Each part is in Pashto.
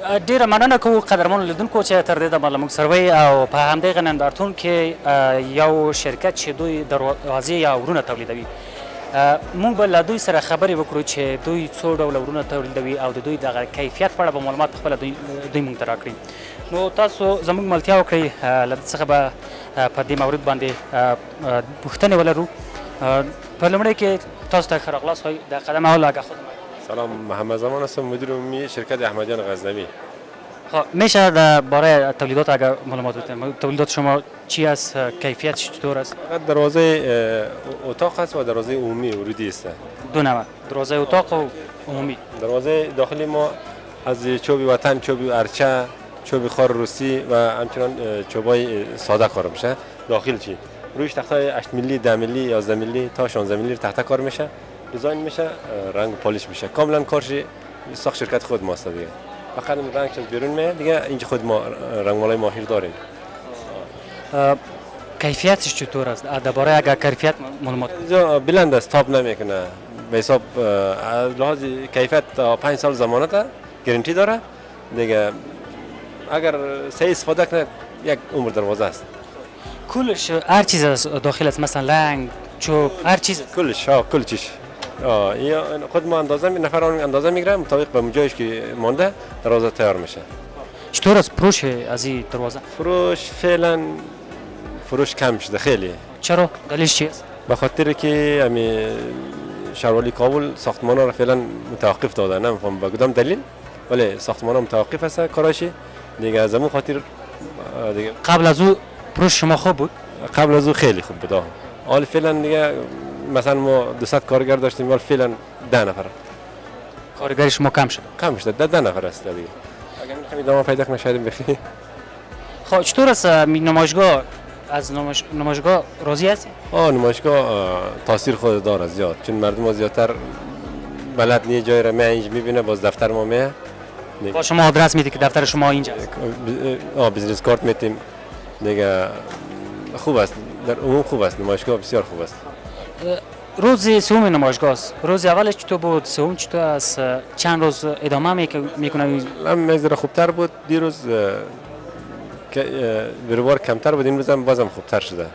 ډیره مننه کوو قدرمنو لیدونکو چې تر دې دمه له موږ سره وئ او په همدغه نندارتون کې یو شرکت چې دوی دروازې یا ورونه تولیدوي موږ به له دوی سره خبرې وکړو چې دوی څو ډوله ورونه تولیدوي او د دوی دغه کیفیت په اړه به معلومات خپله دوی موږ ته راکړي. نو تاسو زموږ ملتیا وکړئ له ده څخه به په دې مورد باندې پوښتنې ولرو. په لومړی کې تاسو ته ښه راغلاست. د قدم اول آگاه خودم. سلام، محمد زمان هستم، مدیر عمومی شرکت احمدیان غزنوی. میشه درباره تولیدات اگر معلومات بدید؟ تولیدات شما چی است؟ کیفیتش چطور است؟ دروازه اتاق است و دروازه عمومی ورودی است. دو نوع، دروازه اتاق و عمومی. دروازه داخلی ما از چوب وطن، چوب ارچه، چوب خار روسی و همچنان چوبای ساده کار میشه. داخل چی؟ رویش تختای 8 میلی، 10 میلی، 11 میلی تا 16 میلی تخته کار میشه. دیزاین میشه، رنگ پالیش میشه. کاملا کارش ساخت شرکت خود ماست دیگه. فقط رنگش از بیرون میاد دیگه. اینجا خود ما رنگمالای ماهر داریم. کیفیتش چطور است؟ درباره اگر کیفیت معلومات. اینجا بلند است، تاب نمیکنه. به حساب از لحاظ کیفیت تا 5 سال ضمانت گارانتی داره دیگه. اگر صحیح استفاده کنه یک عمر دروازه است. کلش هر چیز است داخل است، مثلا رنگ، چوب، هر چیز. کلش کل چیز. یا خود ما اندازه نفر اندازه میگیره مطابق به جایش که مانده دروازه تیار میشه. چطور است فروش از این دروازه؟ فروش فعلا فروش کم شده خیلی. چرا؟ دلیلش چی است؟ به خاطر که امی شهروالی کابل ساختمان‌ها را فعلا متوقف داده. نمیفهم به کدام دلیل، ولی ساختمان‌ها متوقف است کاراشی دیگه. از همون خاطر دیگه قبل از او فروش شما خوب بود؟ قبل از او خیلی خوب بود. حالا فعلا دیگه مثلا ما 200 کارگر داشتیم، ولی فعلا 10 نفر. کارگر شما کم شد؟ کم شده، 10 نفر است دیگه. اگر می‌خواید ادامه پیدا کنه شاید بخیر. خب چطور است نمایشگاه؟ از نمایشگاه راضی هستی؟ نمایشگاه تاثیر خود داره زیاد، چون مردم زیادتر بلد نیست جای را اینجا می‌بینه. باز دفتر ما میه. با شما آدرس میده که دفتر شما اینجاست؟ بیزنس کارت میتیم دیگه. خوب است، در عموم خوب است، نمایشگاه بسیار خوب است. روز سوم نمایشگاه است. روز اولش چطور بود؟ سوم چطور است؟ چند روز ادامه میکنه؟ هم خوبتر بود. دیروز بیروبار کمتر بود، امروز هم بازم خوبتر شده.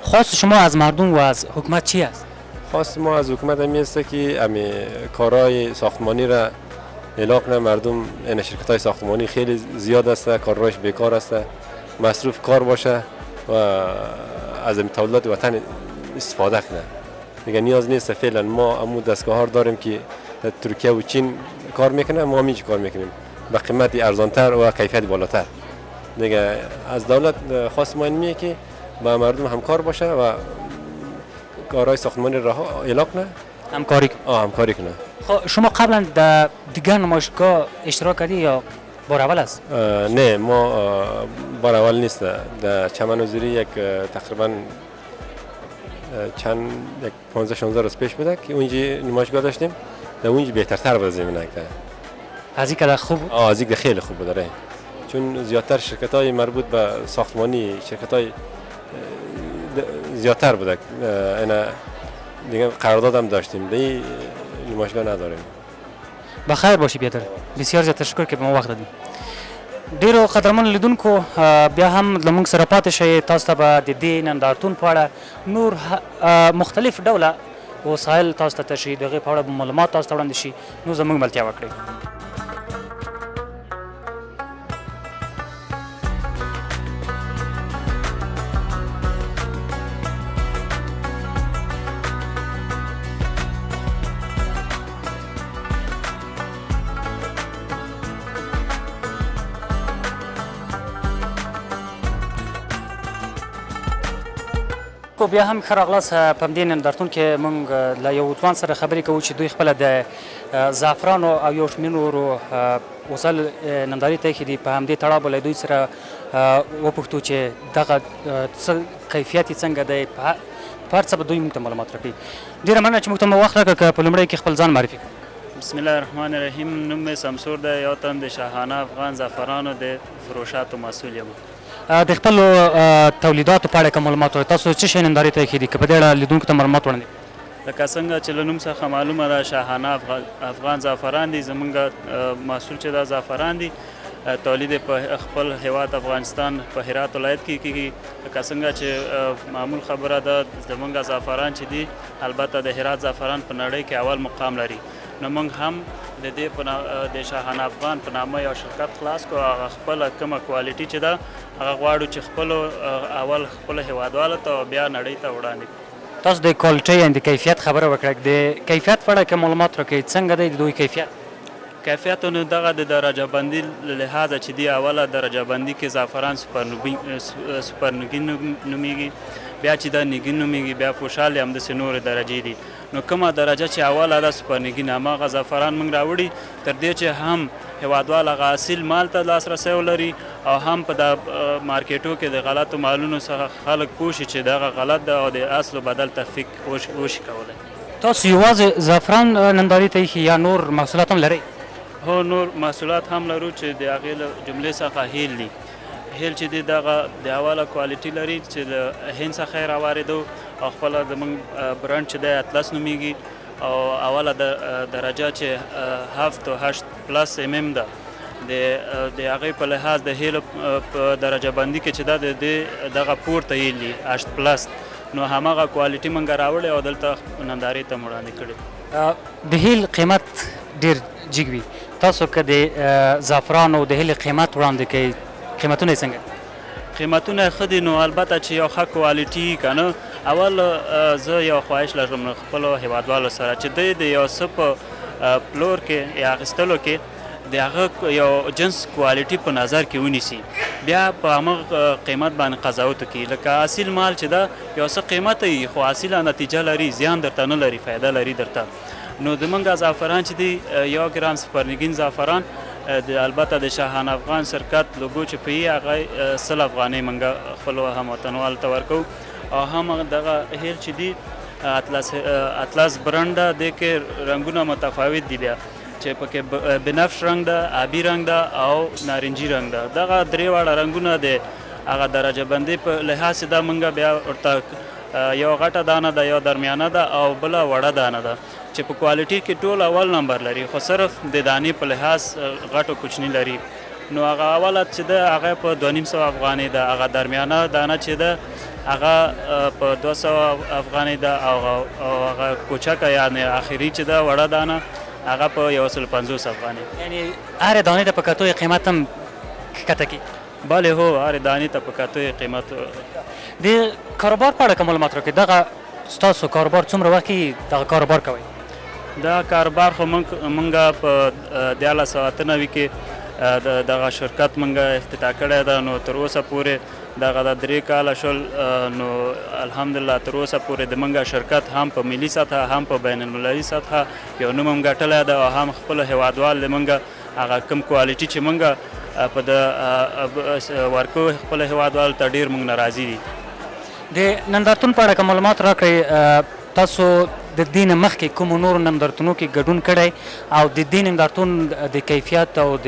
خواست شما از مردم و از حکومت چی است؟ خواست ما از حکومت همی است که امی کارهای ساختمانی را اعلام کنه. مردم این شرکت‌های ساختمانی خیلی زیاد است، کارایش بیکار است، مصروف کار باشه و از تولیدات وطن استفاده کنه دیگه. نیاز نیست فعلا ما امو دستگاه‌ها داریم که در ترکیه و چین کار میکنه، ما هم اینجا کار میکنیم به قیمت ارزانتر و کیفیت بالاتر دیگه. از دولت خواست ما اینه که با مردم همکار باشه و کارهای ساختمانی را اعلام کنه، همکاری کنه. خب شما قبلا در دیگر نمایشگاه اشتراک کردی یا بار اول است؟ نه، ما بار اول نیست. در چمن وزیری یک تقریبا چند 15-16 روز پیش بوده که اونجا نمایشگاه داشتیم. در اونجا بهترتر بود زمینه که از این که خوب بود؟ از این خیلی خوب بود داره، چون زیادتر شرکت‌های مربوط به ساختمانی شرکت‌های زیادتر بوده. اینا دیگه قرارداد هم داشتیم، دیگه نمایشگاه نداریم. بخیر باشی بیادر. بسیار زیاد تشکر که به ما وخت دادی. ډیرو قدرمن لیدونکو بیا هم زموږ سره پاتې شئ. تاسو ته به د دې نندارتون په اړه نور مختلف ډوله وسایل تاسو ته تشي، د هغې په اړه معلومات تاسو ته وړاندې شي. نو زموږ ملتیا وکړئ. کو بیا هم ښه راغلاست. په همدې نندارتون کې موږ له یو ځوان سره خبرې کوو چې دوی خپله د زعفرانو او یو شمېر نورو وسایل نندارې ته ایښي دي. په همدې تړاو به له دوی سره وپوښتو چې دغه کیفیت یې څنګه دی، په هر څه به دوی موږ ته معلومات راکړي. ډېره مننه چې موږ ته مو وخت راکړ. که په لومړی کې خپل ځان معرفي کړو. بسم الله الرحمن الرحیم. نوم مې سمسور دی. یو تن د شاهانه افغان زعفرانو د فروشاتو مسؤل یم. د خپلو تولیداتو په اړه کوم معلومات ورکړئ؟ تاسو څه شی نندارې ته ایښي دي؟ که په دې اړه لیدونکو ته معلومات وړاندې لکه څنګه چې له نوم څخه معلومه ده شاهانه افغان زعفران دي. زمونږ محصول چې دا زعفران دي تولید په خپل هیواد افغانستان په هرات ولایت کې کیږي. لکه څنګه چې معمول خبره ده زمونږ زعفران چې دي البته د هرات زعفران په نړۍ کې اول مقام لري. نو موږ هم د دې د شاهانه افغان په نامه یو شرکت خلاص کړو. هغه خپله کومه کوالټي چې ده هغه غواړو چې اول خپلو هیوادوالو ته او بیا نړۍ ته وړاندې کړو. تاسو د کوالټۍ یا د کیفیت خبره وکړه. د کیفیت په اړه که معلومات راکړئ څنګه دی د دوی کیفیت؟ کیفیت نو دغه د درجه بندي له لحاظه چې دی اوله درجه بندي کې زعفران سوپرنوګین نومیږي، بیا چې دا نیګین نومیږي، بیا فوشال همداسې نورې درجې دي. نو کومه درجه چې اوله ده سوپرنوګین هماغه زعفران موږ راوړي تر دې چې هم هیوادوال هغه اصیل مال ته لاسرسی ولري او هم په د مارکیټو کې د غلطو مالونو څخه خلک پوه شي چې دغه غلط ده او د اصل و بدل تفکیک وشي کولی. تاسو یوازې زعفران نندارې ته ایښي یا نور محصولات هم لرئ؟ هو نور محصولات هم لرو چې د هغې له جملې څخه هیل دي. هیل چې دی دغه د اوله کوالټي لري چې له هند څخه یې راواردو او خپله زموږ برانډ چې دی اطلس نومیږي او اوله درجه چې 7 او 8 پلس MM ده د هغې په لحاظ د هیلو په درجه بندي کې چې دا د دغه پورته هیل دي 8 پلس. نو هماغه کوالټي موږ راوړې او دلته نندارې ته مو وړاندې کړې. د هیل قیمت ډېر جګ وي. تاسو که د زعفرانو د هیل قیمت وړاندې کوئ قیمتونه یې څنګه؟ قیمتونه ښه دي. نو البته چې یو ښه کوالټي که نه اول زه یو خواهش لرم خپلو هیوادوالو سره چې دوی د یو څه په پلور کې یا اخیستلو کې د هغه یو جنس کوالټي په نظر کې ونیسي، بیا په همغه قیمت باندې قضاوت وکړي. لکه اصیل مال چې ده یو څه قیمت وي خو اصیله نتیجه لري، زیان درته نه لري، فایده لري درته. نو زمونږ زعفران چې دی 1 ګرام سوپرنوګین زعفران البته د شاهانه افغان شرکت لوګو چې په یې هغه 100 افغانۍ موږ خپلو هموطنوالو ته ورکوو. او هم دغه هیل چې دی اطلس برانډ ده، دې کې رنګونه متفاوت دي بیا چې پکې بنفش رنګ ده، آبي رنګ ده او نارنجي رنګ ده. دغه درې واړه رنګونه د هغه درجه بندۍ په لحاظ ده موږ بیا ورته یو غټه دانه ده، یو درمیانه ده او بله وړه دانه ده چې په کوالټي کې ټول اول نمبر لري خو صرف د دانې په لحاظ غټ او کوچني لري. نو هغه اوله چې ده هغه په 2500 افغانۍ ده، هغه درمیانه دانه چې ده هغه په 200 افغانۍ ده او هغه کوچکه یعنې آخري چې ده وړه دانه هغه په 150 افغانۍ. یعنې هرې دانې ته په کتو یې قیمت هم ښکته کړي؟ بله هو هرې دانې ته په کتو یې قیمت. د کاروبار په اړه که معلومات راکړئ. دغه ستاسو کاروبار څومره وخت کې دغه کاروبار کوئ؟ دا کاروبار خو موږ په 1993 کې دغه شرکت موږ افتتاح کړی ده. نو تر اوسه پورې دغه د 3 کاله شول. نو الحمدلله تر اوسه پورې د موږ شرکت هم په ملي سطحه هم په بین المللي سطحه یو نوم هم ګټلی ده او هم خپل هیوادوال د موږ هغه کوم کوالټي چې موږ په د ورکو خپل هیوادوالو ته ډېر موږ نه راضي دي. د نندارتون په اړه که معلومات راکړئ. تاسو د دې نه مخکې کومو نورو نندارتونو کې ګډون کړی او د دې نندارتون د کیفیت او د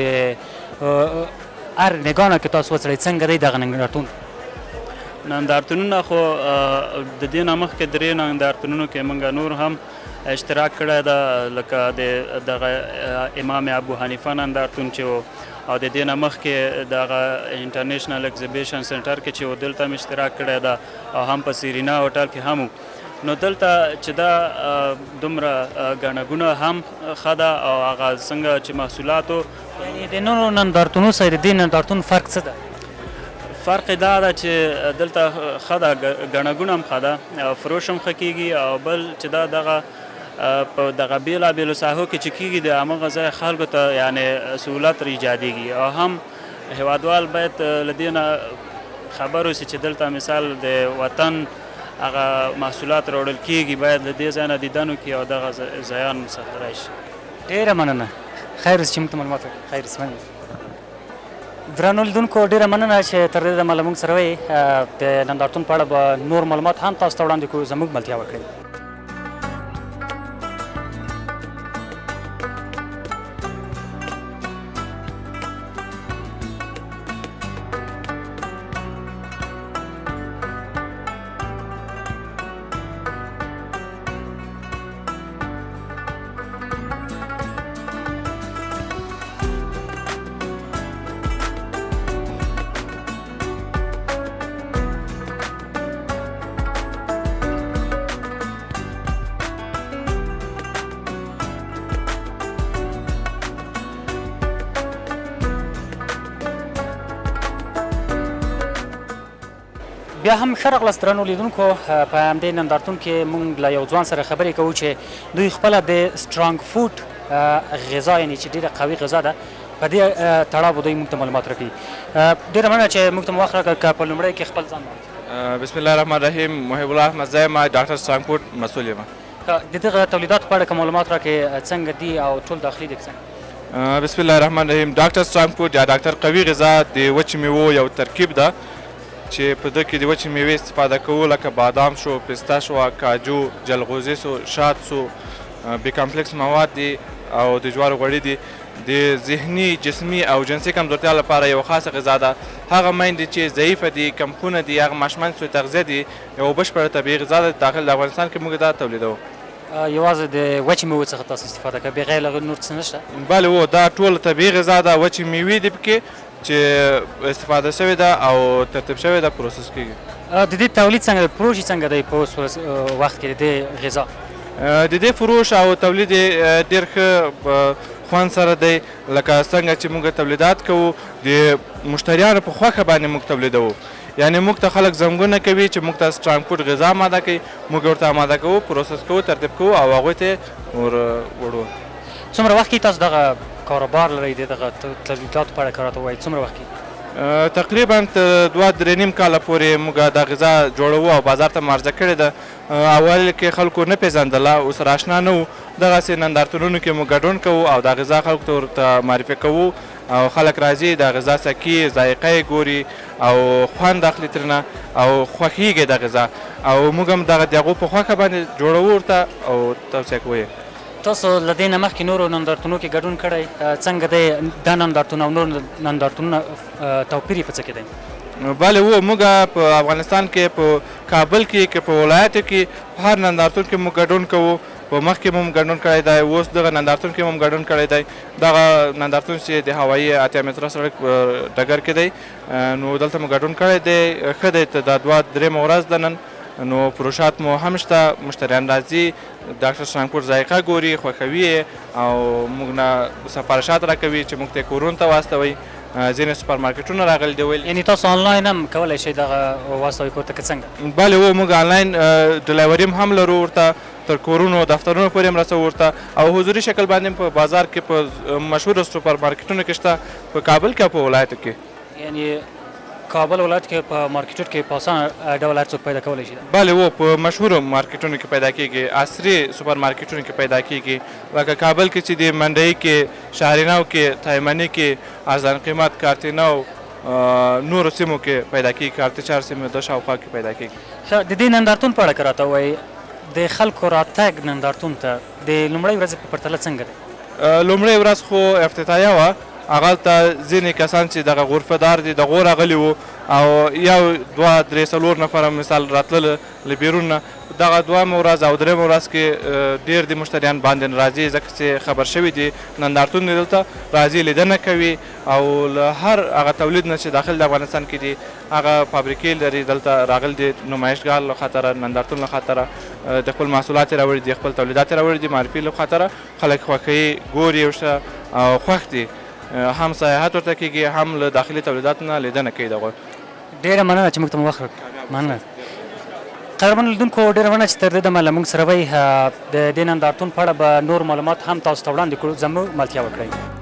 هر نګاه کې تاسو وڅېړئ څنګه دی دغه نندارتون؟ نندارتونونه خو د دې نه مخکې 3 نندارتونونو کې موږ نور هم اشتراک کړی ده، لکه د دغه امام ابو حنیفه نندارتون چې و او د دې نه مخکې دغه انټرنیشنل ایگزیبیشن سنټر کې چې و دلته هم اشتراک کړی ده او هم په سیرینا هوټل کې هم. نو دلته چې دا دومره ګڼه ګوڼه هم ښه ده او هغه څنګه چې محصولاتو یعنې د نورو نندارتونو سره د دې نندارتون فرق څه ده؟ فرق دا ده چې دلته ښه ده، ګڼه ګوڼه هم ښه ده، فروش هم ښه کېږي او بل چې دا دغه په دغه بېلابېلو ساحو کې چې کېږي د همغه ځای خلکو ته یعنې سهولت ایجادېږي او هم هیوادوال باید له دې نه خبر اوسي چې دلته مثال د وطن هغه محصولات راوړل کېږي باید له دې ځای نه دیدن وکړي او دغه ځایانو څخه راشي. ډېره مننه. خیر اوس چې موږ ته معلومات راکړئ. خیر اوس مننه. درنو لیدونکو ډېره مننه چې تر دې دمه له موږ سره وئ. د نندارتون په اړه به نور معلومات هم تاسو ته وړاندې کړو. زموږ ملتیا وکړئ. بیا هم ښه راغلاست درنو لیدونکو. په همدې نندارتون کې موږ له یو ځوان سره خبرې کوو چې دوی خپله د سترانګ فوډ غذا یعنې چې ډېره قوي غذا ده په دې تړاو به دوی موږ ته معلومات راکوي. ډېره مننه چې موږ ته مو وخت راکړ. که په لومړی کې خپل ځان بسم الله الرحمن الرحیم. محب الله احمد زی ما ډاکټر سترانګ فوډ مسؤل یم. د دغه تولیداتو په اړه که معلومات راکړې څنګه دي او ټول داخلي دي څنګه؟ بسم الله الرحمن الرحیم. ډاکټر سترانګ فوډ یا ډاکټر قوي غذا د وچې میوو یو ترکیب ده چې په ده کې د وچې میوې استفاده کوو لکه بادام شو، پسته شوه، کاجو، جلغوزي شو، شات شو، بي کمپلکس مواد دي او د جوارو غوړي دي. د ذهني، جسمي او جنسي کمزورتیا لپاره یو خاصه غذا ده. هغه میندې چې ضعیفه دي، کمخونه دي، هغه ماشومان چې تغذیه دي، یو بشپړه طبیعي غذا ده. داخل د افغانستان کې موږ دا تولیدوو. یوازې د وچې میوو څخه تاسو استفاده کوئ، بغیر له هغه نور څه نشته؟ بله هو دا ټول طبیعي غذا ده. وچې میوې دي پکې چې استفاده شوې ده او ترتیب شوې ده، پروسس کېږي. د دې تولید څنګه دی؟ فروش یې څنګه دی په اوس وخت کې د دې غذا؟ د دې فروش او تولید ډېر ښه خوند سره دی. لکه څنګه چې موږ تولیدات کوو د مشتریانو په خوښه باندې موږ تولیدوو. یعنې موږ ته خلک زنګونه کوي چې موږ ته سترانګ فوډ غذا اماده کوي، موږ ورته اماده کوو، پروسس کوو، ترتیب کوو او هغوی ته وړو. څومره وخت کې تاسو دغه کاروبار لرئ د دغه تولیداتو په اړه که راته ووایئ؟ څومره وخت کې؟ تقریبا 2-3 کاله پورې موږ دا غذا جوړوو او بازار ته معرضه کړې ده. اول کې خلکو نه پېژندله، اوس آشنا نه وو. دغسې نندارتونونو کې موږ ګډون کوو او دا غذا خلکو ته ورته معرفي کوو او خلک راځي، د غذا څکي، ذایقه یې ګوري او خوند اخلي ترېنه او خوښېږي د غذا او موږ هم دغه د هغو په خوښه باندې جوړوو ورته او توصیه کوو. تاسو له دې نه مخکې نورو نندارتونو کې ګډون کړی، څنګه دی دا نندارتون او نور نندارتونونه توپیر یې په څه کې دی؟ بله هو موږ په افغانستان کې په کابل کې که په ولایاتو کې په هر نندارتون کې موږ ګډون کوو. په مخکې مو هم ګډون کړی دی، اوس دغه نندارتون کې هم ګډون کړی دی. دغه نندارتون چې د هوایي 8 متره سړک ډګر کې دی نو دلته مو ګډون کړی دی. ښه دی، دا 2-3 ورځ ده نن. نو فروشات مو هم شته، مشتریان راځي، ډاکټر سترانګ فوډ ذایقه ګوري، خوښوي او موږ نه سفارشات راکوي چې موږ ته کورونو ته واستوئ. ځینې سوپر مارکیټونه راغلي دي ویل. یعنې تاسو آنلاین هم کولی شئ دغه واستوئ کور ته که څنګه؟ بله هو موږ آنلاین ډلیوري هم لرو ورته، تر کورونو دفترونو پورې هم رسوو ورته او حضوري شکل باندې په بازار کې په مشهورو سوپر مارکیټونو کې شته، په کابل کې او په ولایتو کې. یعنې کابل ولایت کې په مارکیټونو کې په اسانه ډول هر څوک پیدا کولی شي؟ بله هو په مشهورو مارکیټونو کې پیدا کېږي، عصري سوپر مارکیټونو کې پیدا کېږي. لکه کابل کې چې د منډۍ کې، شهرینو کې، تایمني کې، ارزان قیمت، کارتینو، نورو سیمو کې پیدا کېږي، کارتچار سیمو د شاوخوا کې پیدا کېږي. د دې نندارتون په اړه که راته ووایئ، د خلکو راتګ نندارتون ته د لومړۍ ورځې په پرتله څنګه دی؟ لومړۍ ورځ خو افتتاحیه وه. هغلته ځینې کسان چې دغه غرفه دار دي دغو راغلي وو او 1-2-3-4 نفره مثال راتلل له بیرون نه. دغه 2مه ورځ او 3مه ورځ کې ډېر د مشتریان باندې راځي، ځکه چې خبر شوي دي نندارتون دلته راځي، لیدنه کوي او له هر هغه تولید نه چې داخل د افغانستان کې دي هغه فابریکې لري دلته راغلي دي. نمایشګاه له خاطره، نندارتون له خاطره د خپل محصولات یې راوړي دي، خپل تولیدات یې راوړي دي، معرفي له خاطره خلک خوښوي، ګوري ورته او خوښ دي. هم سیاحت ورته کېږي، هم له داخلي تولیداتو نه لیدنه کوي دغه. ډېره مننه چې موږ ته مو وخت راکړ. مننه. قدرمنو لیدونکو، ډېره مننه چې تر دې دمه له موږ سره وئ. د دې نندارتون په اړه به نور معلومات هم تاسو ته وړاندې کړو، زموږ ملتیا وکړئ.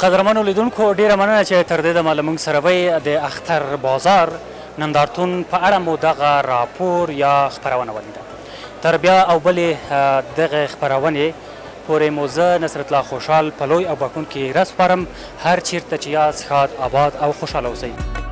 قدرمنو لیدونکو، ډېره مننه چې تر دې دمه له موږ سره وئ. د اختر بازار نندارتون په اړه مو دغه راپور یا خپرونه ولیده. تر بیا او بلې دغه خپرونې پورې مو زه نصرت الله خوشحال په لوی او بښونکي رس سپارم. هر چیرته چې یاست ښاد، آباد او خوشحاله اوسئ.